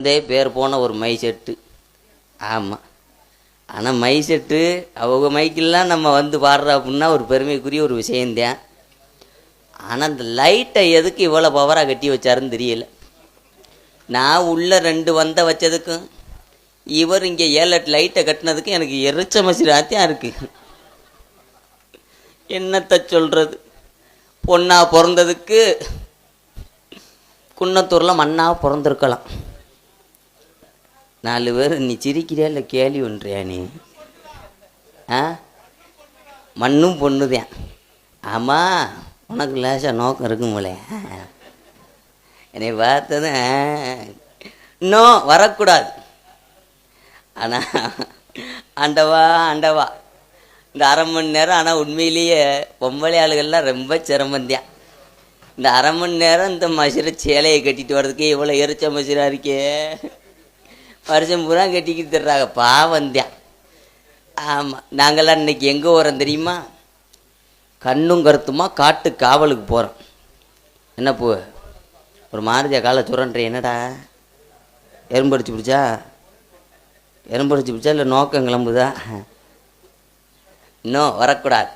இதே பேர் போன ஒரு மை செட்டு. ஆமாம், ஆனால் மை செட்டு அவங்க மைக்கெல்லாம் நம்ம வந்து பாடுறோம் அப்படின்னா ஒரு பெருமைக்குரிய ஒரு விஷயந்தான். ஆனால் அந்த லைட்டை எதுக்கு இவ்வளோ பவராக கட்டி வச்சாருன்னு தெரியல. நான் உள்ள 2 வந்த வச்சதுக்கும் இவர் இங்கே 7-8 லைட்டை கட்டினதுக்கும் எனக்கு எரிச்ச மசிராத்தியாக இருக்குது. என்னத்தை சொல்கிறது, பொண்ணா பிறந்ததுக்கு குன்னத்தூரில் மண்ணாக பிறந்திருக்கலாம். 4 பேர் நீ சிரிக்கிறியா இல்லை கேள்வி ஒன்றியா நீ? மண்ணும் பொண்ணுதான். ஆமாம், உனக்கு லேசாக நோக்கம் இருக்கும் போல. என்னை பார்த்தது இன்னும் வரக்கூடாது. ஆனால் ஆண்டவா ஆண்டவா இந்த 1/2 மணி நேரம். ஆனால் உண்மையிலேயே பொம்பளை ஆளுகள்லாம் ரொம்ப சிரமந்தான். இந்த 1/2 மணி நேரம் இந்த மசிரை சேலையை கட்டிட்டு வர்றதுக்கு இவ்வளோ எரிச்ச மசிரா இருக்கே. வருஷம் பூரா கட்டிக்கிட்டு தர்றாங்க, பாவந்தான். ஆமாம், நாங்கள்லாம் இன்னைக்கு எங்கே வரோம் தெரியுமா? கண்ணும் கருத்துமா காட்டு காவலுக்கு போகிறோம். என்ன பூ ஒரு மாருதியா காலை சுரன்ற? என்னடா எறும்படிச்சு பிடிச்சா? எறும்படிச்சு பிடிச்சா இல்லை நோக்கம் கிளம்புதா? இன்னும் வரக்கூடாது.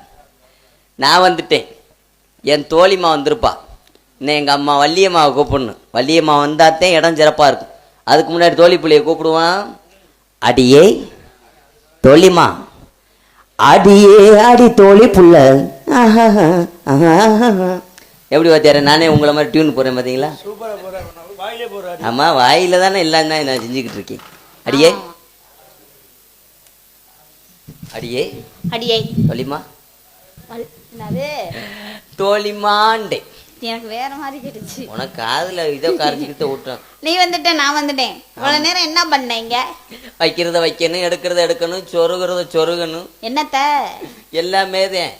நான் வந்துட்டேன், என் தோழிமா வந்திருப்பா. இன்னும் எங்கள் அம்மா வள்ளியம்மாவை கூப்பிடணும். வள்ளியம்மா வந்தாத்தான் இடம் சிறப்பாக இருக்கும். அதுக்கு முன்னாடி தோழி பிள்ளையை கூப்பிடுவான். அடியே தோழிமா, அடியே அடி தோழி புள்ள. எப்படி பார்த்தியார? நானே உங்களை மாதிரி டியூன் போகிறேன் பார்த்தீங்களா? ஆமாம், வாயில தானே எல்லாம் தான் நான் செஞ்சுக்கிட்டு இருக்கேன். அடியே அடியே அடியே தோழிமா. தோழிமாண்டே எனக்கு வேற மாதிரி கேட்டுச்சு. உனக்கு காதுல இதோ கரைச்சிக்கிட்டு விட்டுறேன். நீ வந்துட்ட, நான் வந்துட்டேன். இவ்வளவு நேரம் என்ன பண்ணீங்க? வைக்கிறத வைக்கணும், எடுக்கிறத எடுக்கணும், சொருகிறத சொருகணும். என்னத்த எல்லாமே தான்.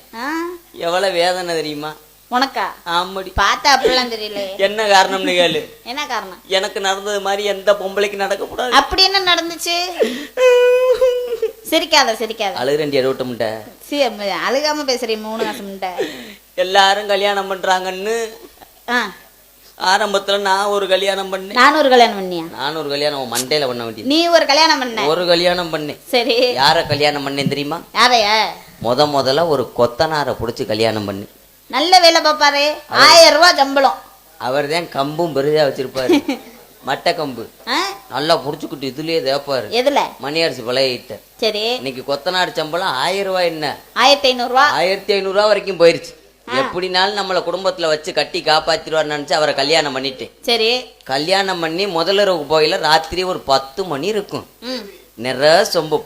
எவ்வளவு வேதனை தெரியுமா உனக்கா? ஆமாடி, பார்த்தா அப்படிலாம் தெரியல. என்ன காரணம்னு கேளு. என்ன காரணம்? எனக்கு நடந்தது மாதிரி எந்த பொம்பளைக்கு நடக்கக்கூடாது. அப்படி என்ன நடந்துச்சு? சிரிக்காத சிரிக்காத. அழுகுறேன் எடுவிட்ட முட்டை. அழுகாம பேசுறீ 3 மாசம் முட்டை. எல்லாரும் கல்யாணம் பண்றாங்கன்னு ஆரம்பத்துல நான் ஒரு கல்யாணம் பண்ணேன். நான் ஒரு கல்யாணம் பண்ணியா? நான் ஒரு கல்யாணம் மண்டையில பண்ண வேண்டியது. நீ ஒரு கல்யாணம் பண்ண? ஒரு கல்யாணம் பண்ணேன். சரி, யார கல்யாணம் பண்ணேன் தெரியுமா? யாரைய? முதல்ல ஒரு கொத்தனாரை புடிச்சு கல்யாணம் பண்ணி. நல்ல வேலை பாப்பாரு, 1000 ரூபாய் சம்பளம். அவர் தான் கம்பும் பெருதா வச்சிருப்பாரு. மட்டை கம்பு நல்லா புடிச்சுக்கிட்டு இதுலயே தேப்பாரு. எதுல? மணியரசு பழையிட்ட. சரி, இன்னைக்கு கொத்தனார் சம்பளம் 1000 ரூபாய். என்ன 1500 ரூபாய்? 1500 ரூபாய் வரைக்கும் போயிருச்சு. எப்படினாலும் நம்மள குடும்பத்துல வச்சு கட்டி காப்பாத்திடுவார் நினைச்சு அவரை கல்யாணம் பண்ணிட்டேன். சரி, கல்யாணம் பண்ணி முதலிரவு போயில ராத்திரி ஒரு 10 மணி இருக்கும். நிறைய சொம்பு